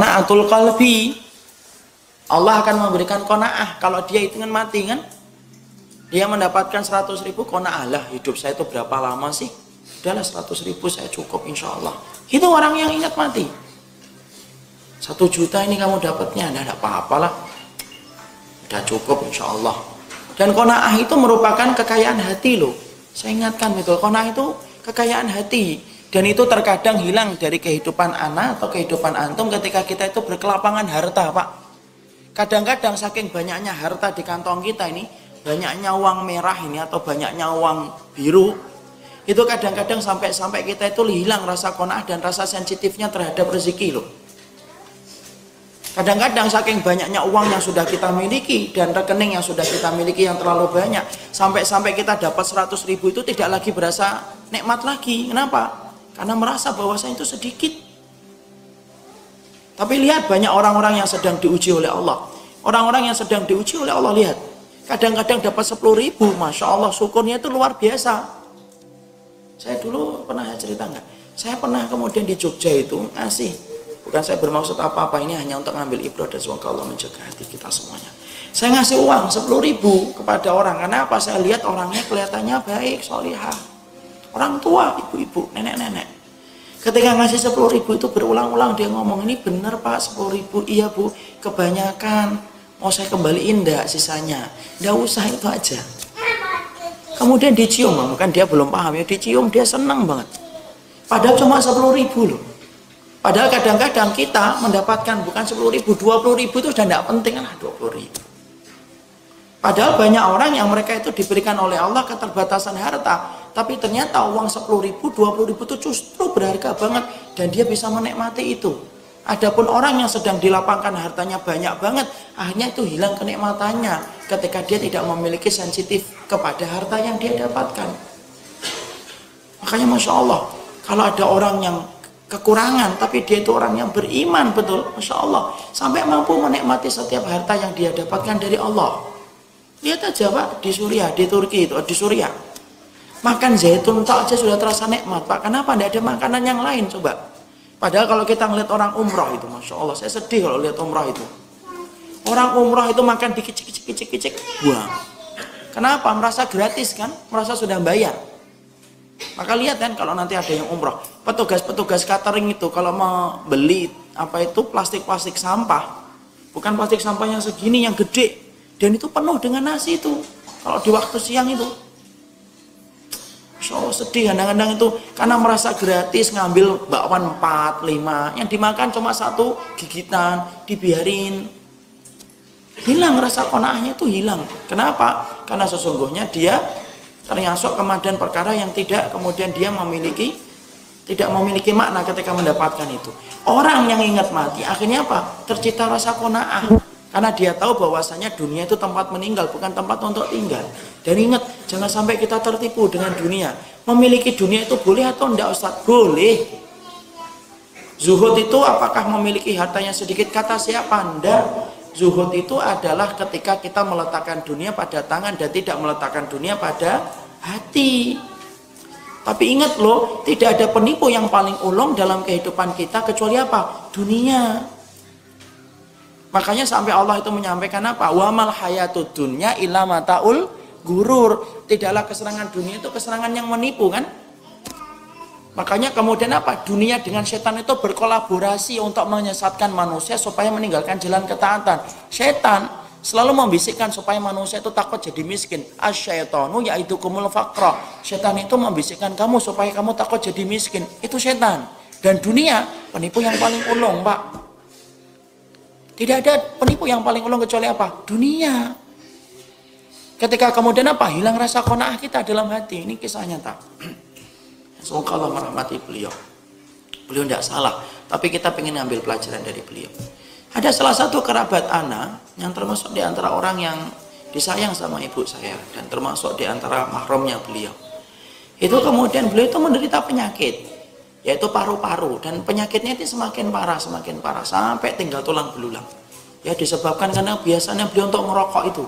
Na'atul qalbi, Allah akan memberikan qanaah kalau dia hitungan mati kan. Dia mendapatkan 100.000 qanaah, lah hidup saya itu berapa lama sih? Udahlah 100.000 saya cukup insya Allah. Itu orang yang ingat mati. 1 juta ini kamu dapatnya, tidak apa-apalah, udah cukup insya Allah. Dan qanaah itu merupakan kekayaan hati loh. Saya ingatkan betul, qanaah itu kekayaan hati. Dan itu terkadang hilang dari kehidupan ana atau kehidupan antum ketika kita itu berkelapangan harta, Pak. Kadang-kadang saking banyaknya harta di kantong kita ini, banyaknya uang merah ini atau banyaknya uang biru, itu kadang-kadang sampai kita itu hilang rasa qanaah dan rasa sensitifnya terhadap rezeki loh. Kadang-kadang saking banyaknya uang yang sudah kita miliki dan rekening yang sudah kita miliki yang terlalu banyak, sampai kita dapat 100.000 itu tidak lagi berasa nikmat lagi. Kenapa? Karena merasa bahwasanya itu sedikit. Tapi lihat banyak orang-orang yang sedang diuji oleh Allah. Orang-orang yang sedang diuji oleh Allah, lihat. Kadang-kadang dapat 10.000, Masya Allah, syukurnya itu luar biasa. Saya dulu pernah cerita enggak? Saya pernah kemudian di Jogja itu ngasih. Bukan saya bermaksud apa-apa, ini hanya untuk ngambil ibrah dan semoga Allah menjaga hati kita semuanya. Saya ngasih uang 10.000 kepada orang. Karena apa? Saya lihat orangnya kelihatannya baik, solihah. Orang tua, ibu-ibu, nenek-nenek. Ketika ngasih 10.000 itu berulang-ulang dia ngomong, ini bener Pak 10.000, iya Bu, kebanyakan. Mau saya kembaliin enggak sisanya? Enggak usah, itu aja. Kemudian dicium, kan dia belum paham ya, dicium dia senang banget. Padahal cuma 10.000 loh. Padahal kadang-kadang kita mendapatkan bukan 10.000, 20.000 itu sudah enggak penting lah 20.000. Padahal banyak orang yang mereka itu diberikan oleh Allah keterbatasan harta, tapi ternyata uang 10.000, 20.000 itu justru berharga banget dan dia bisa menikmati itu. Adapun orang yang sedang dilapangkan hartanya banyak banget, akhirnya itu hilang kenikmatannya ketika dia tidak memiliki sensitif kepada harta yang dia dapatkan. Makanya Masya Allah, kalau ada orang yang kekurangan tapi dia itu orang yang beriman betul, Masya Allah, sampai mampu menikmati setiap harta yang dia dapatkan dari Allah. Lihat aja Pak, di Suriah, di Turki itu, di Suriah makan zaitun tak aja sudah terasa nikmat Pak. Kenapa tidak ada makanan yang lain coba? Padahal kalau kita ngeliat orang umrah itu, Masya Allah, saya sedih kalau lihat umrah itu. Orang umrah itu makan dikicik-kicik, buang. Kenapa? Merasa gratis kan? Merasa sudah bayar. Maka lihat kan kalau nanti ada yang umrah, petugas-petugas catering itu kalau mau beli apa itu plastik-plastik sampah, bukan plastik sampah yang segini, yang gede, dan itu penuh dengan nasi itu. Kalau di waktu siang itu, Masya Allah sedih kadang-kadang itu karena merasa gratis ngambil bakwan 4, 5, yang dimakan cuma 1 gigitan, dibiarin. Hilang rasa qanaahnya itu hilang. Kenapa? Karena sesungguhnya dia termasuk kemudian perkara yang tidak kemudian dia tidak memiliki makna ketika mendapatkan itu. Orang yang ingat mati akhirnya apa? Tercipta rasa qanaah. Karena dia tahu bahwasanya dunia itu tempat meninggal, bukan tempat untuk tinggal. Dan ingat, jangan sampai kita tertipu dengan dunia. Memiliki dunia itu boleh atau enggak Ustaz? Boleh. Zuhud itu apakah memiliki hartanya sedikit? Kata siapa? Enggak. Zuhud itu adalah ketika kita meletakkan dunia pada tangan dan tidak meletakkan dunia pada hati. Tapi ingat loh, tidak ada penipu yang paling ulung dalam kehidupan kita kecuali apa? Dunia. Makanya sampai Allah itu menyampaikan apa? Wa mal hayatud dunya illa mataul gurur. Tidaklah kesenangan dunia itu kesenangan yang menipu kan? Makanya kemudian apa? Dunia dengan setan itu berkolaborasi untuk menyesatkan manusia supaya meninggalkan jalan ketaatan. Setan selalu membisikkan supaya manusia itu takut jadi miskin. Asyaitonu yaidukumul faqra. Setan itu membisikkan kamu supaya kamu takut jadi miskin. Itu setan. Dan dunia penipu yang paling ulung, Pak. Tidak ada penipu yang paling ulung kecuali apa? Dunia. Ketika kemudian apa? Hilang rasa qanaah kita dalam hati. Ini kisah nyata. Semoga Allah merahmati beliau. Beliau tidak salah, tapi kita ingin ambil pelajaran dari beliau. Ada salah satu kerabat ana yang termasuk di antara orang yang disayang sama ibu saya dan termasuk di antara mahramnya beliau. Itu kemudian beliau itu menderita penyakit, yaitu paru-paru, dan penyakitnya itu semakin parah sampai tinggal tulang belulang. Ya disebabkan karena biasanya beliau untuk merokok itu.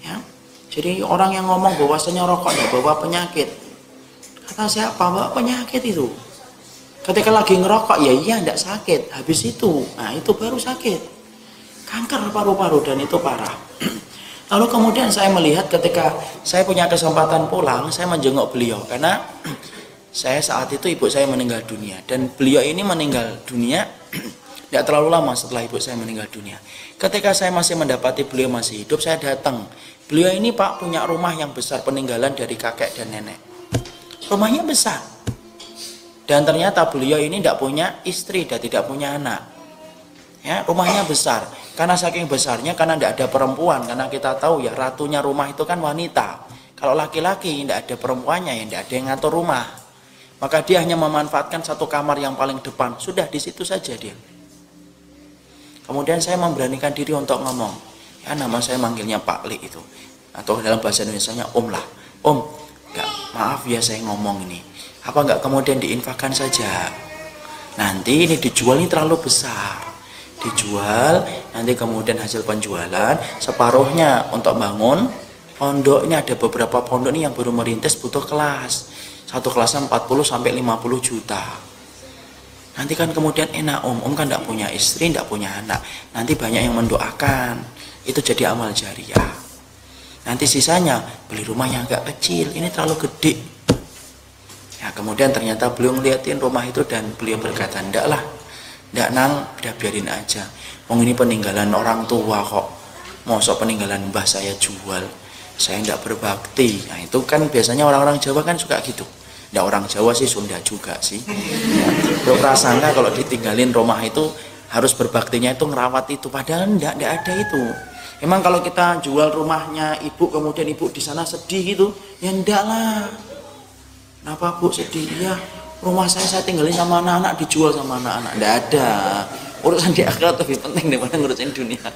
Ya, jadi orang yang ngomong bahwasanya rokok tidak bawa penyakit, kata siapa? Bawa penyakit itu. Ketika lagi ngerokok, ya iya tidak sakit. Habis itu, nah itu baru sakit. Kanker paru-paru dan itu parah. Lalu kemudian saya melihat ketika saya punya kesempatan pulang, saya menjenguk beliau. Karena saya saat itu ibu saya meninggal dunia. Dan beliau ini meninggal dunia tidak terlalu lama setelah ibu saya meninggal dunia. Ketika saya masih mendapati beliau masih hidup, saya datang. Beliau ini Pak punya rumah yang besar peninggalan dari kakek dan nenek. Rumahnya besar. Dan ternyata beliau ini tidak punya istri dan tidak punya anak. Ya, rumahnya besar. Karena saking besarnya, karena tidak ada perempuan. Karena kita tahu ya, ratunya rumah itu kan wanita. Kalau laki-laki tidak ada perempuannya, ya tidak ada yang ngatur rumah. Maka dia hanya memanfaatkan satu kamar yang paling depan. Sudah di situ saja dia. Kemudian saya memberanikan diri untuk ngomong. Ya, nama saya manggilnya Pak Li itu. Atau dalam bahasa Indonesianya Om lah. Om, enggak, maaf ya saya ngomong ini. Apa enggak kemudian diinfakkan saja? Nanti ini dijual ini terlalu besar. Dijual, nanti kemudian hasil penjualan separuhnya untuk bangun pondok. Ini ada beberapa pondok nih yang baru merintis butuh kelas. Satu kelasnya 40 sampai 50 juta. Nanti kan kemudian enak Om kan enggak punya istri, enggak punya anak. Nanti banyak yang mendoakan. Itu jadi amal jariah. Nanti sisanya beli rumah yang agak kecil, ini terlalu gede. Ya, kemudian ternyata beliau ngeliatin rumah itu dan beliau berkata, enggak lah, enggak nang, udah biarin aja. Wong ini peninggalan orang tua kok, mosok peninggalan mbah saya jual, saya enggak berbakti. Nah itu kan biasanya orang-orang Jawa kan suka gitu. Enggak orang Jawa sih, Sunda juga sih. Ya, berprasangka kalau ditinggalin rumah itu harus berbaktinya itu ngerawat itu, padahal enggak ada itu. Emang kalau kita jual rumahnya ibu, kemudian ibu di sana sedih gitu, ya enggak lah. Kenapa Bu sedih? Ya rumah saya tinggalin sama anak-anak, dijual sama anak-anak. Tidak ada. Urusan di akhirat lebih penting daripada ngurusin dunia.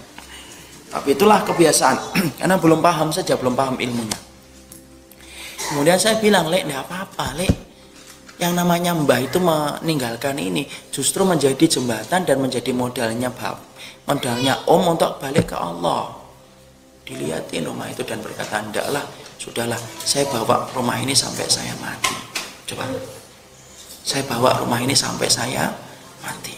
Tapi itulah kebiasaan. Karena belum paham saja, belum paham ilmunya. Kemudian saya bilang, Lek, tidak apa-apa, Lek. Yang namanya mbah itu meninggalkan ini justru menjadi jembatan dan menjadi modalnya modalnya Om untuk balik ke Allah. Dilihatin rumah itu dan berkata, enggak lah, sudahlah, saya bawa rumah ini sampai saya mati. Coba, saya bawa rumah ini sampai saya mati.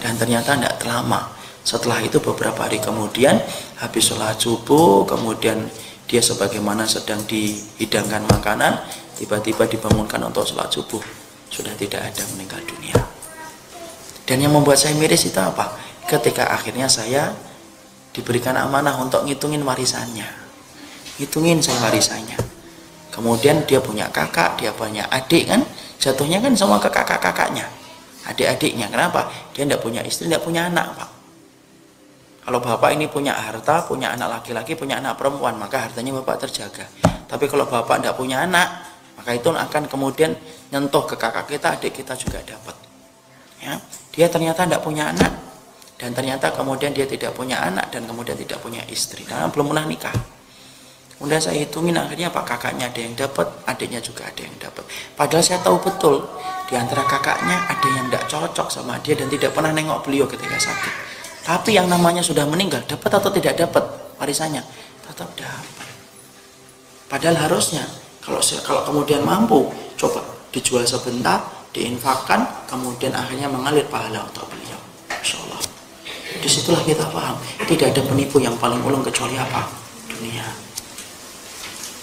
Dan ternyata enggak lama. Setelah itu beberapa hari kemudian, habis sholat subuh, kemudian dia sebagaimana sedang dihidangkan makanan, tiba-tiba dibangunkan untuk sholat subuh. Sudah tidak ada, meninggal dunia. Dan yang membuat saya miris itu apa? Ketika akhirnya saya diberikan amanah untuk ngitungin warisannya. Hitungin saya warisannya. Kemudian dia punya kakak, dia punya adik kan, jatuhnya kan semua ke kakak-kakaknya, adik-adiknya. Kenapa? Dia tidak punya istri, tidak punya anak, Pak. Kalau bapak ini punya harta, punya anak laki-laki, punya anak perempuan, maka hartanya bapak terjaga. Tapi kalau bapak tidak punya anak, maka itu akan kemudian nyentuh ke kakak kita, adik kita juga dapat. Ya, dia ternyata tidak punya anak, dan ternyata kemudian dia tidak punya anak dan kemudian tidak punya istri karena belum pernah nikah. Kemudian saya hitungin akhirnya Pak, kakaknya ada yang dapat, adiknya juga ada yang dapat. Padahal saya tahu betul di antara kakaknya ada yang tidak cocok sama dia dan tidak pernah nengok beliau ketika sakit. Tapi yang namanya sudah meninggal, dapat atau tidak dapat warisannya? Tetap dapat. Padahal harusnya kalau kemudian mampu, coba dijual sebentar, diinfakkan, kemudian akhirnya mengalir pahala untuk beliau. Insyaallah. Disitulah kita paham, tidak ada penipu yang paling ulung kecuali apa? Dunia.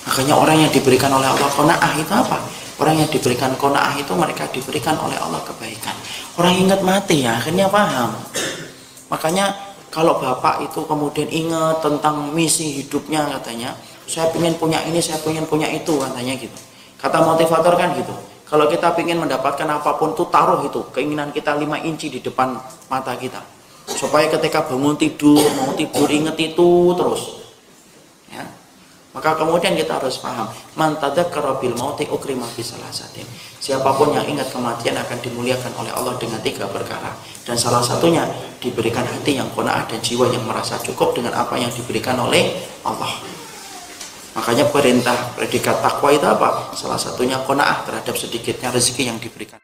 Makanya orang yang diberikan oleh Allah qanaah itu apa? Orang yang diberikan qanaah itu mereka diberikan oleh Allah kebaikan. Orang ingat mati ya akhirnya paham. Makanya kalau bapak itu kemudian ingat tentang misi hidupnya, katanya saya ingin punya ini, saya ingin punya itu, katanya gitu. Kata motivator kan gitu, kalau kita ingin mendapatkan apapun tuh taruh itu keinginan kita 5 inci di depan mata kita, supaya ketika bangun tidur, mau tidur inget itu terus ya. Maka kemudian kita harus paham, man tadzakkara bil mauti ukrima bi salasatin. Siapapun yang ingat kematian akan dimuliakan oleh Allah dengan 3 perkara. Dan salah satunya diberikan hati yang qanaah dan jiwa yang merasa cukup dengan apa yang diberikan oleh Allah. Makanya perintah predikat takwa itu apa? Salah satunya qanaah terhadap sedikitnya rezeki yang diberikan.